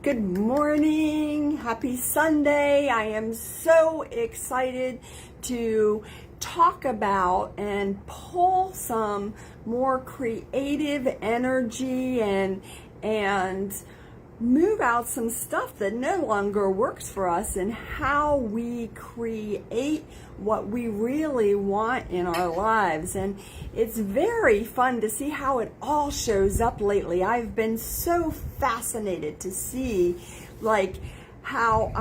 Good morning. Happy Sunday. I am so excited to talk about and pull some more creative energy and move out some stuff that no longer works for us and how we create what we really want in our lives. And it's very fun to see how it all shows up lately. I've been so fascinated to see how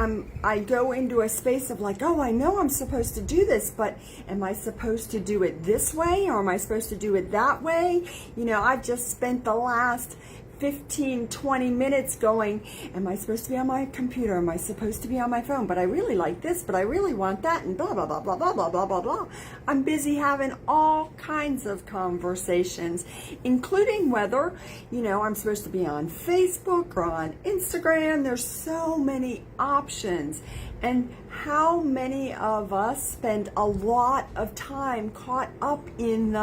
I go into a space of oh, I know I'm supposed to do this, but am I supposed to do it this way or am I supposed to do it that way? I've just spent the last 15-20 minutes going, am I supposed to be on my computer? Am I supposed to be on my phone? But I really like this, but I really want that, and blah, blah, blah, blah, blah, blah, blah, blah, blah. I'm busy having all kinds of conversations, including whether, I'm supposed to be on Facebook or on Instagram. There's so many options. And how many of us spend a lot of time caught up in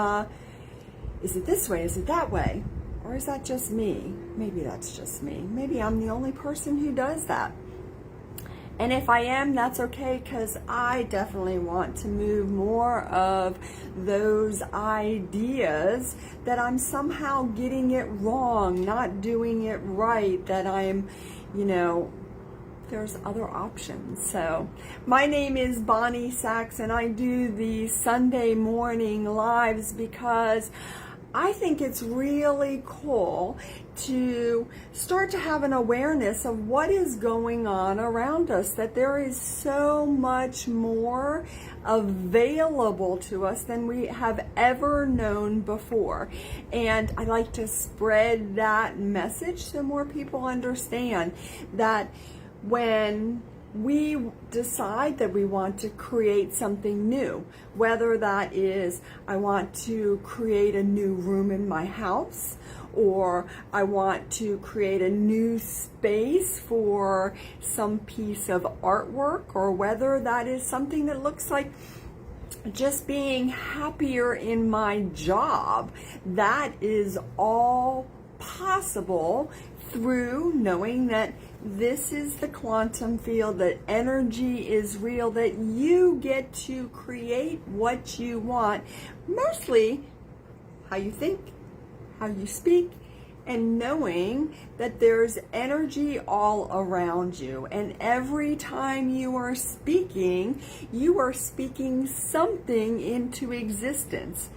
is it this way? Is it that way? Or is that just me? Maybe that's just me. Maybe I'm the only person who does that. And if I am, that's okay, because I definitely want to move more of those ideas that I'm somehow getting it wrong, not doing it right, that I'm, there's other options. So my name is Bonnie Sachs, and I do the Sunday morning lives because I think it's really cool to start to have an awareness of what is going on around us, that there is so much more available to us than we have ever known before. And I like to spread that message so more people understand that when we decide that we want to create something new, whether that is I want to create a new room in my house, or I want to create a new space for some piece of artwork, or whether that is something that looks like just being happier in my job, that is all possible through knowing that this is the quantum field, that energy is real, that you get to create what you want, mostly how you think, how you speak, and knowing that there's energy all around you. And every time you are speaking something into existence.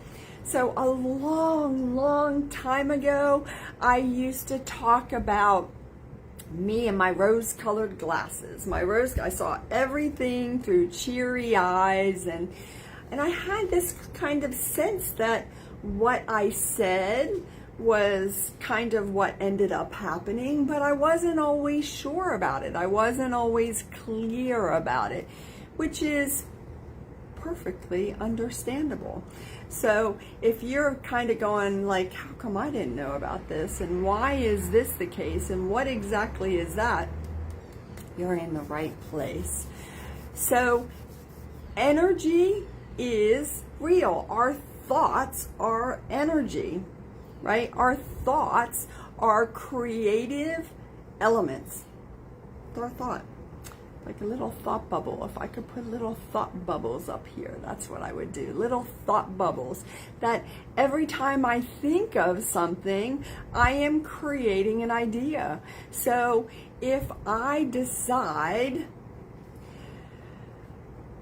So a long, long time ago, I used to talk about me and my rose-colored glasses. I saw everything through cheery eyes, and I had this kind of sense that what I said was kind of what ended up happening, but I wasn't always sure about it. I wasn't always clear about it, which is perfectly understandable. So if you're kind of going how come I didn't know about this, and why is this the case, and what exactly is that, you're in the right place. So energy is real. Our thoughts are energy, right? Our thoughts are creative elements. They're thought. Like a little thought bubble. If I could put little thought bubbles up here, that's what I would do. Little thought bubbles that every time I think of something, I am creating an idea. So if I decide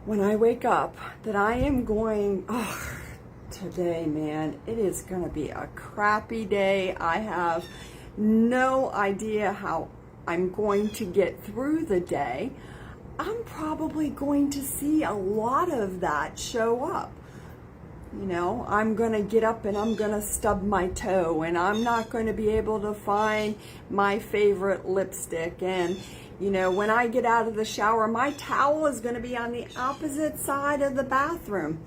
when I wake up that I am going, today, man, it is going to be a crappy day. I have no idea how I'm going to get through the day. I'm probably going to see a lot of that show up. I'm going to get up and I'm going to stub my toe, and I'm not going to be able to find my favorite lipstick. And, when I get out of the shower, my towel is going to be on the opposite side of the bathroom.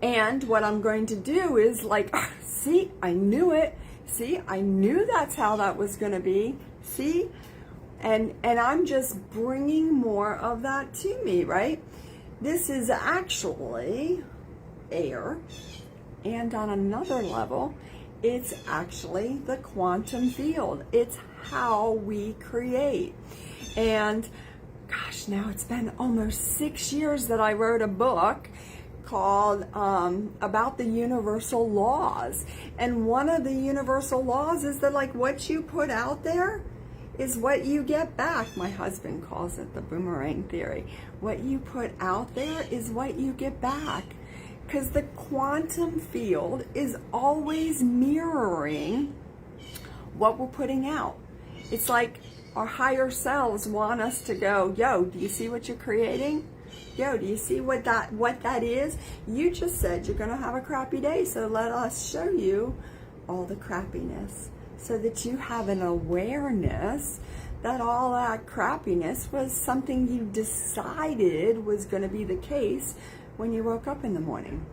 And what I'm going to do is see, I knew it. See, I knew that's how that was going to be. See? And I'm just bringing more of that to me, right? This is actually air. And on another level, It's actually the quantum field. It's how we create. And gosh, now it's been almost 6 years that I wrote a book called about the universal laws. And one of the universal laws is that, like, what you put out there is what you get back. My husband calls it the boomerang theory. What you put out there is what you get back. Because the quantum field is always mirroring what we're putting out. It's like our higher selves want us to go, yo, do you see what you're creating? Yo, do you see what that is? You just said you're going to have a crappy day, so let us show you all the crappiness so that you have an awareness that all that crappiness was something you decided was going to be the case when you woke up in the morning.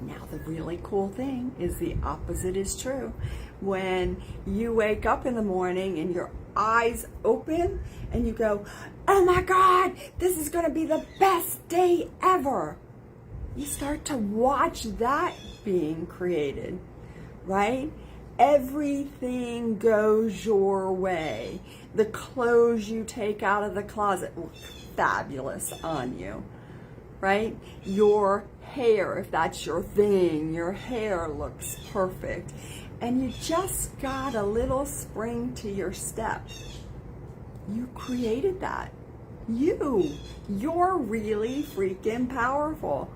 Now, the really cool thing is the opposite is true. When you wake up in the morning and your eyes open and you go, oh my God, this is going to be the best day ever. You start to watch that being created, right? Everything goes your way. The clothes you take out of the closet look fabulous on you, right? Your hair, if that's your thing, your hair looks perfect. And you just got a little spring to your step. You created that. You're really freaking powerful.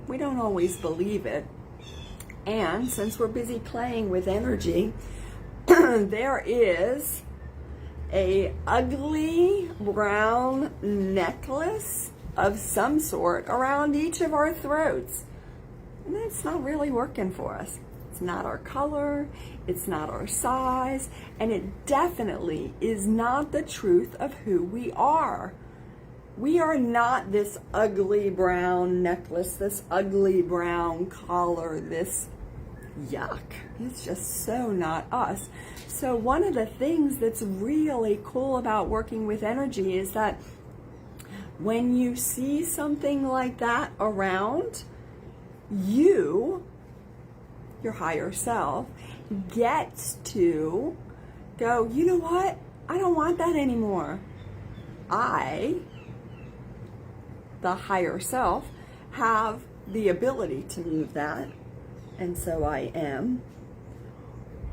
We don't always believe it. And since we're busy playing with energy, there is a ugly brown necklace of some sort around each of our throats. And it's not really working for us. It's not our color, it's not our size, and it definitely is not the truth of who we are. We are not this ugly brown necklace, this ugly brown collar, this yuck. It's just so not us. So one of the things that's really cool about working with energy is that when you see something like that around, your higher self gets to go, you know what? I don't want that anymore. I, the higher self, have the ability to move that, and so I am.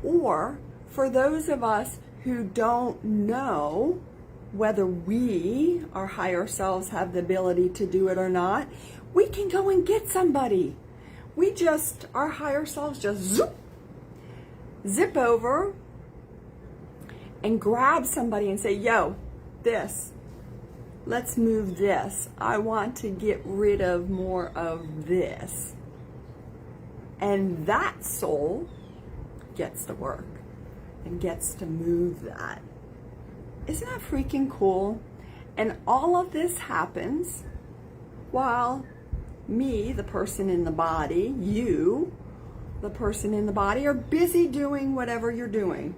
Or for those of us who don't know whether we, our higher selves, have the ability to do it or not, we can go and get somebody. Our higher selves just zip over and grab somebody and say, yo, let's move this. I want to get rid of more of this. And that soul gets to work and gets to move that. Isn't that freaking cool? And all of this happens while me, the person in the body, you, the person in the body, are busy doing whatever you're doing.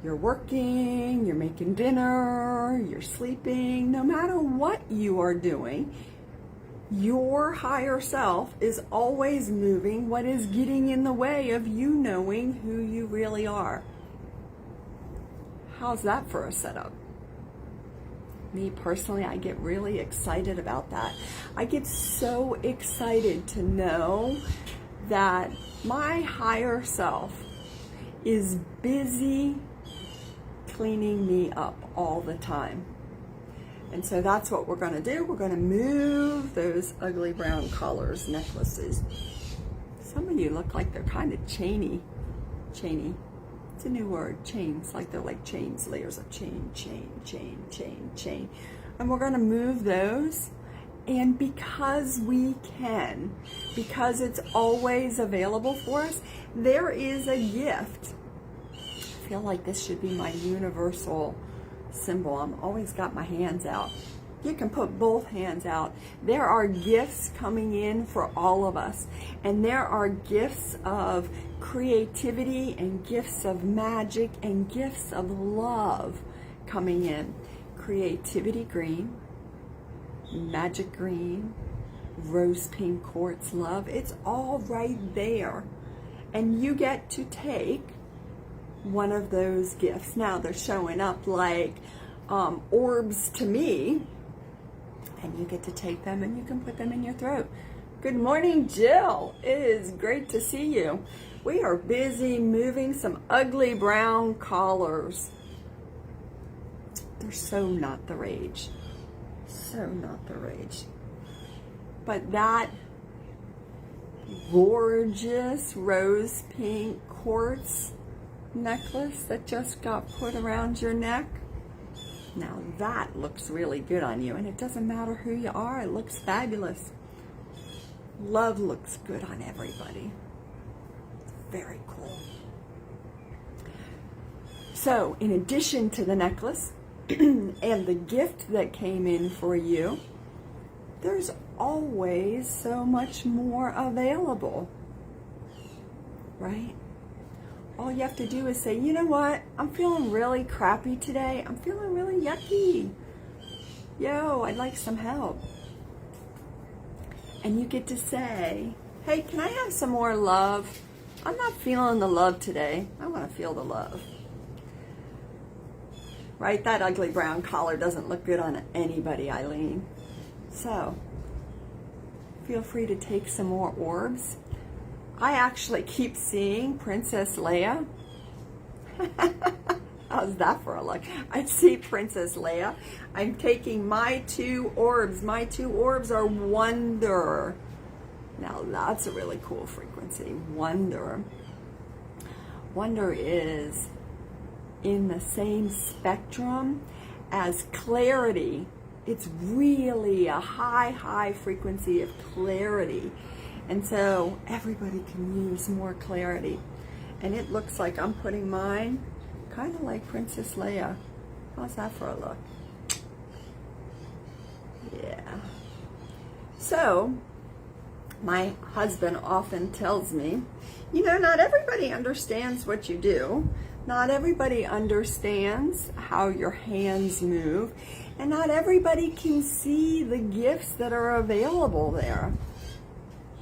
You're working, you're making dinner, you're sleeping. No matter what you are doing, your higher self is always moving what is getting in the way of you knowing who you really are. How's that for a setup? Me personally, I get really excited about that. I get so excited to know that my higher self is busy cleaning me up all the time. And so that's what we're going to do. We're going to move those ugly brown collars, necklaces. Some of you look like they're kind of chainy. It's a new word, chains, like they're like chains, layers of chain. And we're going to move those. And because we can, because it's always available for us, there is a gift. I feel like this should be my universal symbol. I'm always got my hands out. You can put both hands out. There are gifts coming in for all of us. And there are gifts of creativity and gifts of magic and gifts of love coming in. Creativity green, magic green, rose pink quartz love. It's all right there. and you get to take one of those gifts. Now they're showing up like orbs to me, and you get to take them and you can put them in your throat. Good morning, Jill. It is great to see you. We are busy moving some ugly brown collars. They're so not the rage. So not the rage. But that gorgeous rose pink quartz necklace that just got put around your neck, now that looks really good on you, and it doesn't matter who you are, it looks fabulous. Love looks good on everybody. Very cool. So in addition to the necklace and the gift that came in for you, there's always so much more available, right? All you have to do is say, you know what, I'm feeling really crappy today. I'm feeling really yucky. Yo, I'd like some help. And you get to say, hey, can I have some more love? I'm not feeling the love today. I want to feel the love. Right? That ugly brown collar doesn't look good on anybody, Eileen. So, feel free to take some more orbs. I actually keep seeing Princess Leia. How's that for a look? I see Princess Leia. I'm taking my 2 orbs. My 2 orbs are Wonder. Now that's a really cool frequency. Wonder. Wonder is in the same spectrum as clarity. It's really a high frequency of clarity. And so everybody can use more clarity. And it looks like I'm putting mine kind of like Princess Leia. How's that for a look? Yeah. So, my husband often tells me, you know, not everybody understands what you do. Not everybody understands how your hands move. And not everybody can see the gifts that are available there.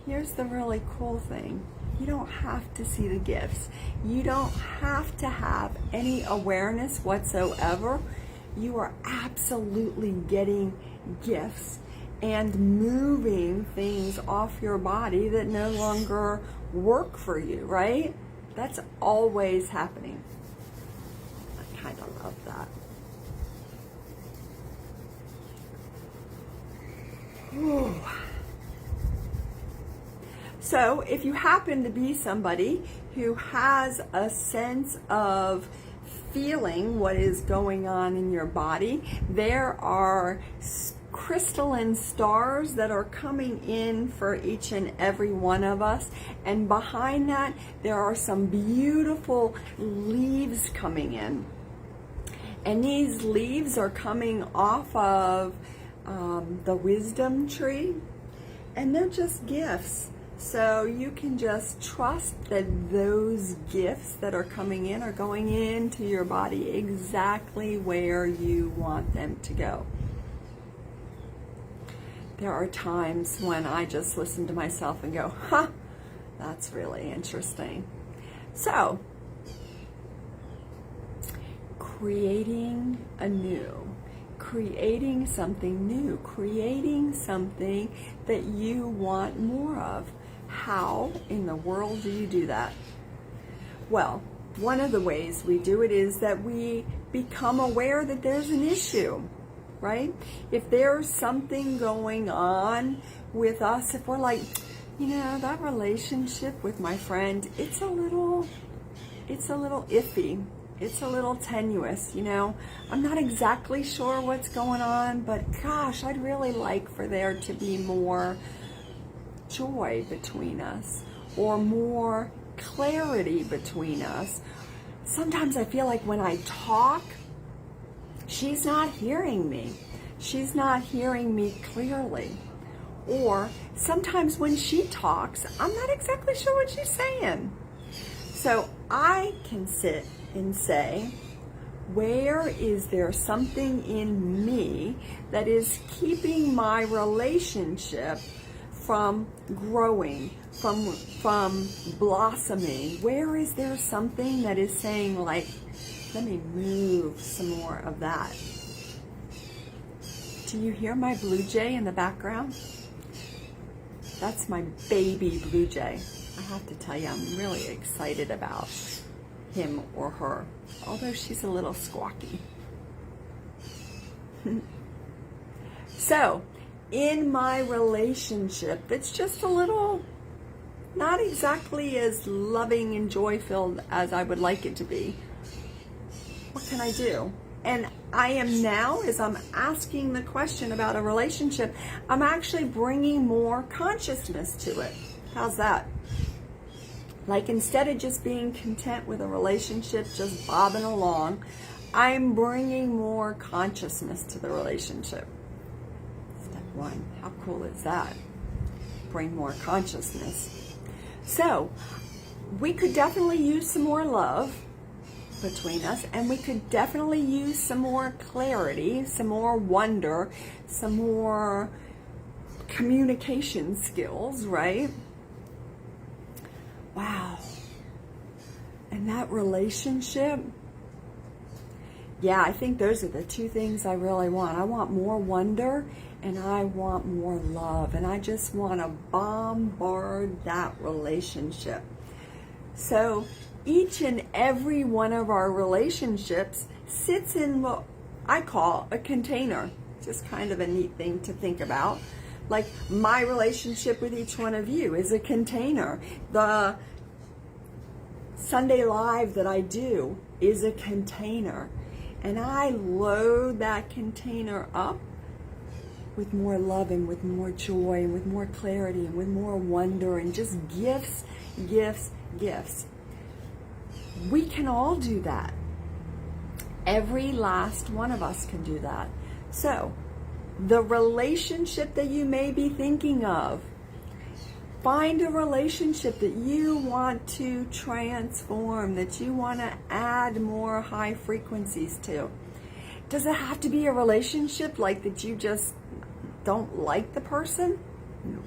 Here's the really cool thing. You don't have to see the gifts. You don't have to have any awareness whatsoever. You are absolutely getting gifts and moving things off your body that no longer work for you, right? That's always happening. I kind of love that. Ooh. So if you happen to be somebody who has a sense of feeling what is going on in your body, there are crystalline stars that are coming in for each and every one of us. And behind that, there are some beautiful leaves coming in. And these leaves are coming off of the wisdom tree. And they're just gifts. So you can just trust that those gifts that are coming in are going into your body exactly where you want them to go. There are times when I just listen to myself and go, huh, that's really interesting. So, creating anew. Creating something new. Creating something that you want more of. How in the world do you do that? Well, one of the ways we do it is that we become aware that there's an issue, right? If there's something going on with us, if we're like, you know, that relationship with my friend, it's a little iffy. It's a little tenuous, you know. I'm not exactly sure what's going on, but gosh, I'd really like for there to be more joy between us or more clarity between us. Sometimes I feel like when I talk, she's not hearing me. She's not hearing me clearly. Or sometimes when she talks, I'm not exactly sure what she's saying. So I can sit and say, where is there something in me that is keeping my relationship from growing, from blossoming? Where is there something that is saying, like, let me move some more of that? Do you hear my blue jay in the background? That's my baby blue jay. I have to tell you, I'm really excited about him or her, although she's a little squawky. So, in my relationship, it's just a little, not exactly as loving and joy-filled as I would like it to be. What can I do? And I am now, as I'm asking the question about a relationship, I'm actually bringing more consciousness to it. How's that? Like, instead of just being content with a relationship, just bobbing along, I'm bringing more consciousness to the relationship. Step one, how cool is that? Bring more consciousness. So, we could definitely use some more love between us, and we could definitely use some more clarity, some more wonder, some more communication skills, right? Wow. And that relationship, yeah, I think those are the two things I really want. I want more wonder and I want more love, and I just want to bombard that relationship. So each and every one of our relationships sits in what I call a container. Just kind of a neat thing to think about. Like, my relationship with each one of you is a container. The Sunday Live that I do is a container. And I load that container up with more love and with more joy and with more clarity and with more wonder and just gifts, gifts, gifts. We can all do that. Every last one of us can do that. So, the relationship that you may be thinking of, find a relationship that you want to transform, that you want to add more high frequencies to. Does it have to be a relationship like that you just don't like the person? No.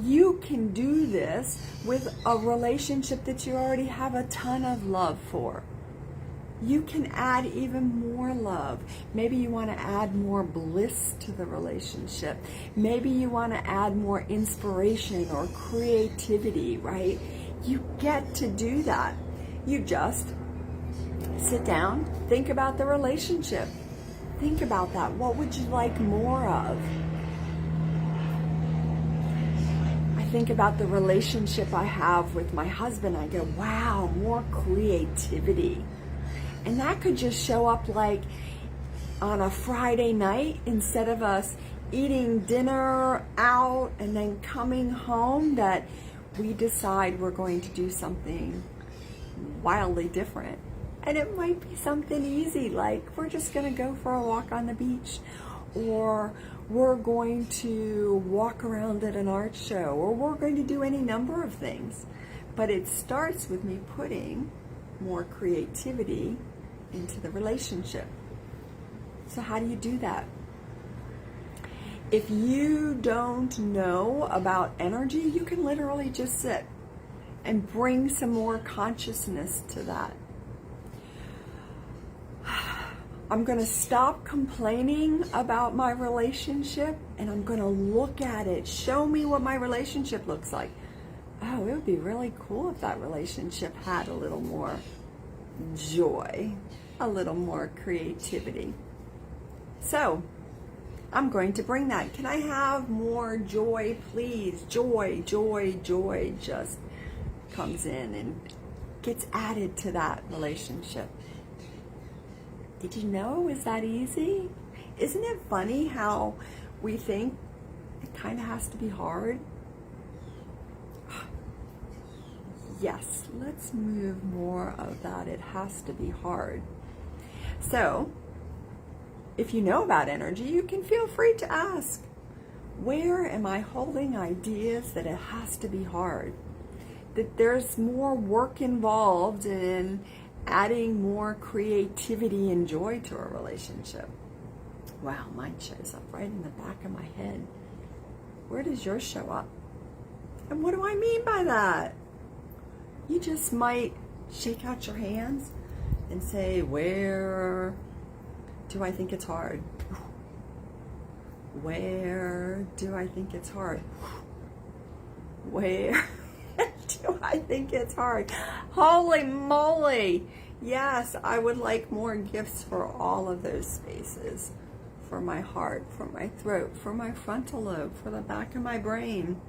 You can do this with a relationship that you already have a ton of love for. You can add even more love. Maybe you want to add more bliss to the relationship. Maybe you want to add more inspiration or creativity, right? You get to do that. You just sit down, think about the relationship. Think about that. What would you like more of? I think about the relationship I have with my husband. I go, wow, more creativity. And that could just show up like on a Friday night, instead of us eating dinner out and then coming home, that we decide we're going to do something wildly different. And it might be something easy, like we're just going to go for a walk on the beach, or we're going to walk around at an art show, or we're going to do any number of things. But it starts with me putting more creativity into the relationship. So how do you do that? If you don't know about energy, you can literally just sit and bring some more consciousness to that. I'm going to stop complaining about my relationship and I'm going to look at it. Show me what my relationship looks like. Oh, it would be really cool if that relationship had a little more joy, a little more creativity. So, I'm going to bring that. Can I have more joy, please? Joy, joy, joy just comes in and gets added to that relationship. Did you know it was that easy? Isn't it funny how we think it kind of has to be hard? Yes, let's move more of that. It has to be hard. So, if you know about energy, you can feel free to ask, where am I holding ideas that it has to be hard? That there's more work involved in adding more creativity and joy to a relationship. Wow, mine shows up right in the back of my head. Where does yours show up? And what do I mean by that? You just might shake out your hands and say, where do I think it's hard? Where do I think it's hard? Where do I think it's hard? Holy moly! Yes, I would like more gifts for all of those spaces. For my heart, for my throat, for my frontal lobe, for the back of my brain.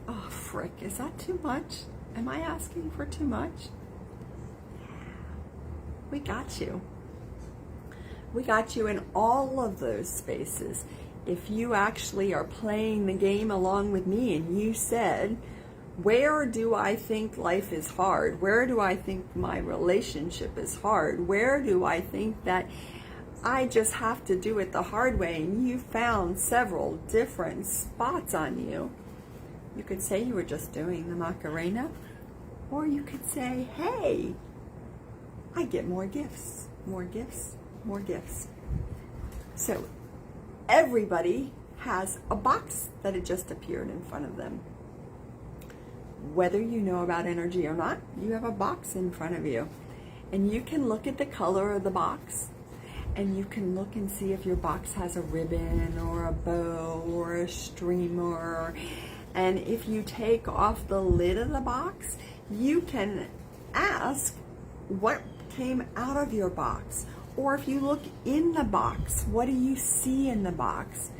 Oh, frick, is that too much? Am I asking for too much? We got you. We got you in all of those spaces. If you actually are playing the game along with me and you said, where do I think life is hard? Where do I think my relationship is hard? Where do I think that I just have to do it the hard way? And you found several different spots on you. You could say you were just doing the Macarena, or you could say, hey, I get more gifts, more gifts, more gifts. So everybody has a box that had just appeared in front of them. Whether you know about energy or not, you have a box in front of you. And you can look at the color of the box, and you can look and see if your box has a ribbon or a bow or a streamer. And if you take off the lid of the box, you can ask what came out of your box. Or if you look in the box, what do you see in the box?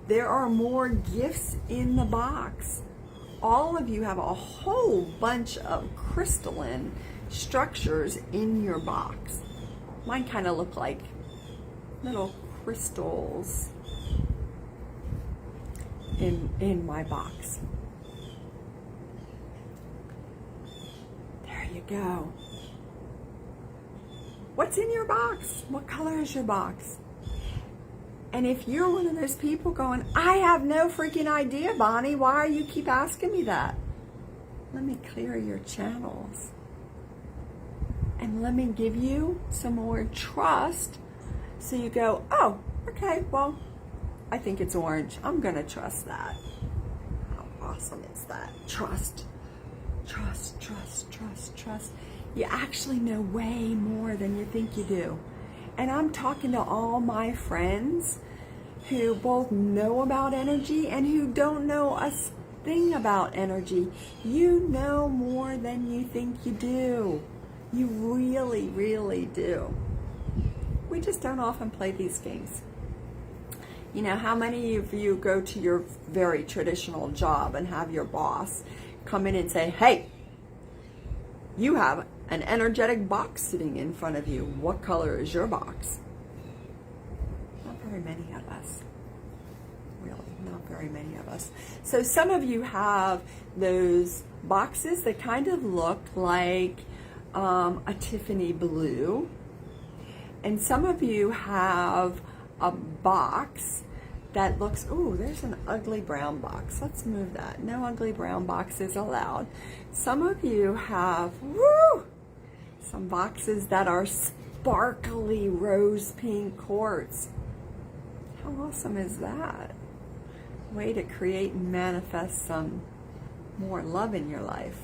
There are more gifts in the box. All of you have a whole bunch of crystalline structures in your box. Mine kind of look like little crystals in my box. There you go. What's in your box? What color is your box? And if you're one of those people going, I have no freaking idea, Bonnie, why you keep asking me that? Let me clear your channels. And let me give you some more trust. So you go, oh, okay, well, I think it's orange. I'm going to trust that. How awesome is that? Trust, trust, trust, trust, trust. You actually know way more than you think you do. And I'm talking to all my friends who both know about energy and who don't know a thing about energy. You know more than you think you do. You really, really do. We just don't often play these games. You know, how many of you go to your very traditional job and have your boss come in and say, hey, you have an energetic box sitting in front of you. What color is your box? Not very many of us. Really, not very many of us. So some of you have those boxes that kind of look like a Tiffany blue. And some of you have a box that looks, ooh, there's an ugly brown box. Let's move that. No ugly brown boxes allowed. Some of you have, some boxes that are sparkly rose pink quartz. How awesome is that? Way to create and manifest some more love in your life.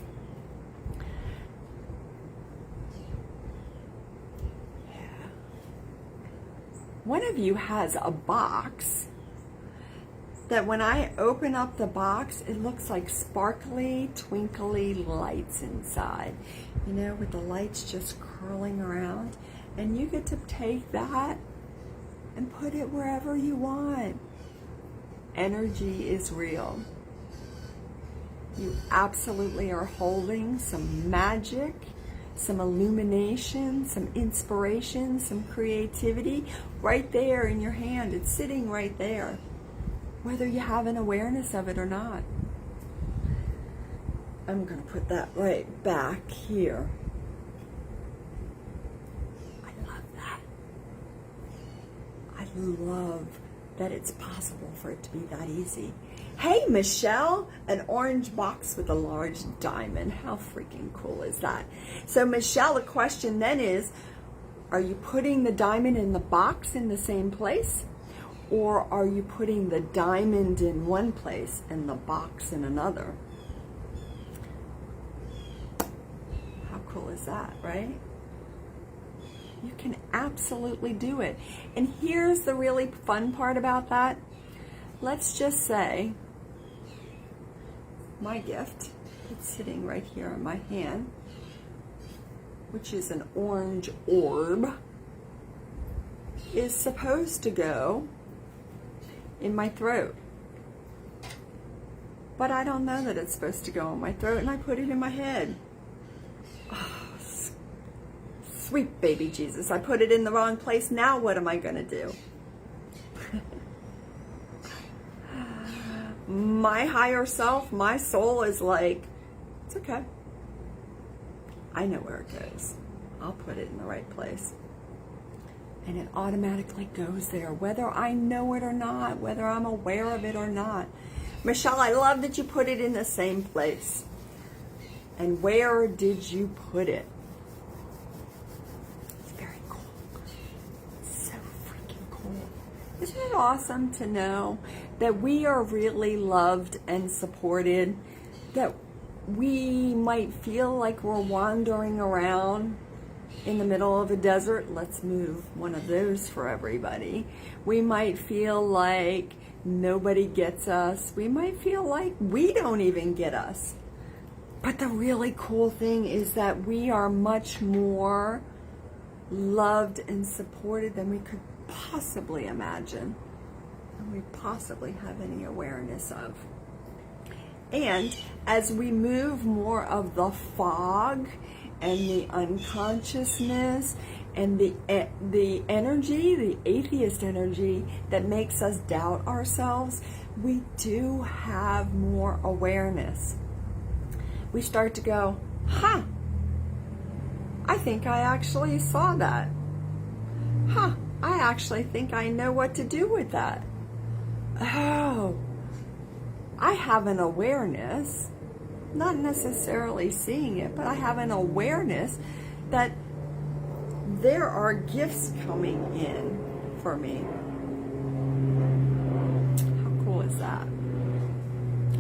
One of you has a box that when I open up the box, it looks like sparkly, twinkly lights inside. You know, with the lights just curling around. And you get to take that and put it wherever you want. Energy is real. You absolutely are holding some magic, some illumination, some inspiration, some creativity right there in your hand. It's sitting right there, whether you have an awareness of it or not. I'm going to put that right back here. I love that. I love that it's possible for it to be that easy. Hey, Michelle, an orange box with a large diamond. How freaking cool is that? So, Michelle, the question then is, are you putting the diamond in the box in the same place? Or are you putting the diamond in one place and the box in another? How cool is that, right? You can absolutely do it. And here's the really fun part about that. Let's just say my gift, it's sitting right here in my hand, which is an orange orb, is supposed to go in my throat. But I don't know that it's supposed to go in my throat, and I put it in my head. Oh, sweet baby Jesus, I put it in the wrong place. Now what am I going to do? My higher self, my soul is like, it's okay. I know where it goes. I'll put it in the right place. And it automatically goes there, whether I know it or not, whether I'm aware of it or not. Michelle, I love that you put it in the same place. And where did you put it? It's very cool. It's so freaking cool. Isn't it awesome to know that we are really loved and supported? That we might feel like we're wandering around in the middle of a desert. Let's move one of those for everybody. We might feel like nobody gets us. We might feel like we don't even get us. But the really cool thing is that we are much more loved and supported than we could possibly imagine, and we possibly have any awareness of. And as we move more of the fog and the unconsciousness and the energy, the atheist energy that makes us doubt ourselves, we do have more awareness. We start to go, huh, I think I actually saw that. Huh, I actually think I know what to do with that. Oh, I have an awareness, not necessarily seeing it, but I have an awareness that there are gifts coming in for me. How cool is that?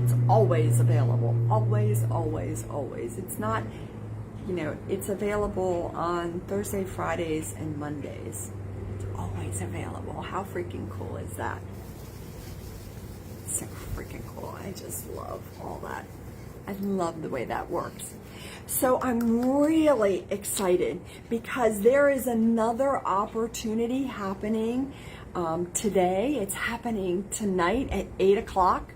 It's always available. Always, always, always. It's not, it's available on Thursday, Fridays, and Mondays. It's always available. How freaking cool is that? So freaking cool. I just love all that. I love the way that works. So I'm really excited because there is another opportunity happening today. It's happening tonight at 8 o'clock.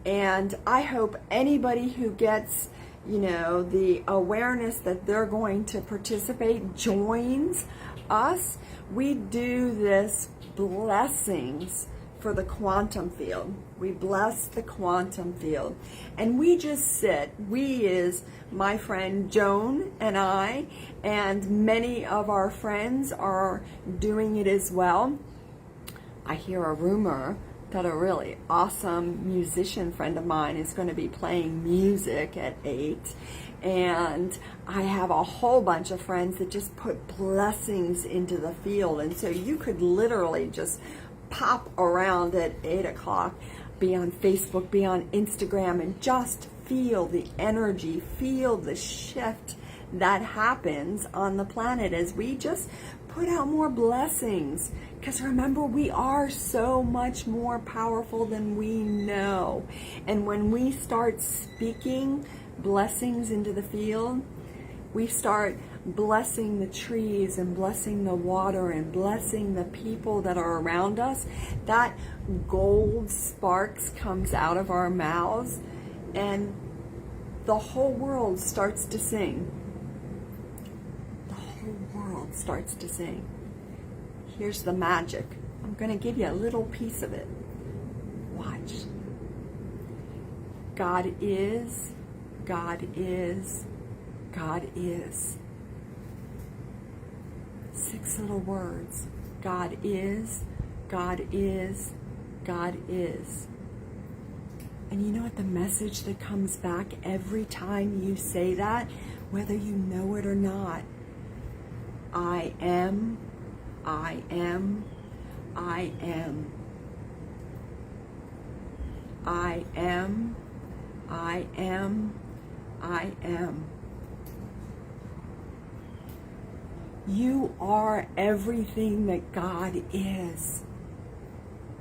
And I hope anybody who gets, the awareness that they're going to participate joins us. We do this blessings for the quantum field. We bless the quantum field. And we just sit, we is my friend Joan and I, and many of our friends are doing it as well. I hear a rumor that a really awesome musician friend of mine is going to be playing music at 8. And I have a whole bunch of friends that just put blessings into the field. And so you could literally just pop around at 8 o'clock, be on Facebook, be on Instagram, and just feel the energy, feel the shift that happens on the planet as we just put out more blessings. Because remember, we are so much more powerful than we know. And when we start speaking blessings into the field, we start blessing the trees and blessing the water and blessing the people that are around us. That gold sparks comes out of our mouths and the whole world starts to sing. The whole world starts to sing. Here's the magic. I'm going to give you a little piece of it. Watch. God is, God is, God is. 6 little words. God is, God is, God is. And you know what the message that comes back every time you say that, whether you know it or not? I am, I am, I am. I am, I am, I am. You are everything that God is,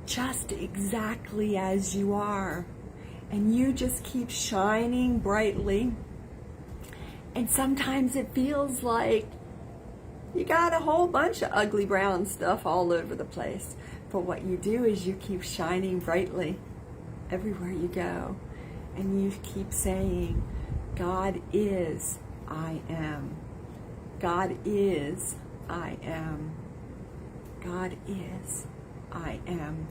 just exactly as you are. And you just keep shining brightly. And sometimes it feels like you got a whole bunch of ugly brown stuff all over the place. But what you do is you keep shining brightly everywhere you go. And you keep saying, God is, I am. God is, I am. God is, I am.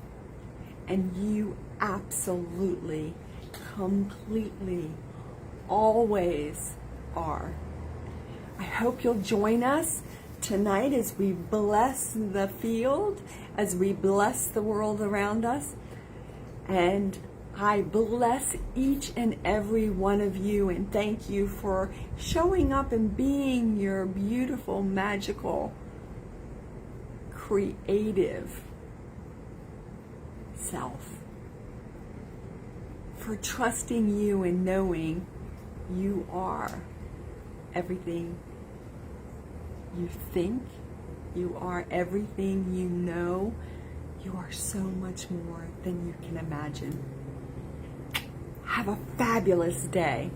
And you absolutely, completely, always are. I hope you'll join us tonight as we bless the field, as we bless the world around us. And I bless each and every one of you and thank you for showing up and being your beautiful, magical, creative self. For trusting you and knowing you are everything you think, you are everything you know, you are so much more than you can imagine. Have a fabulous day.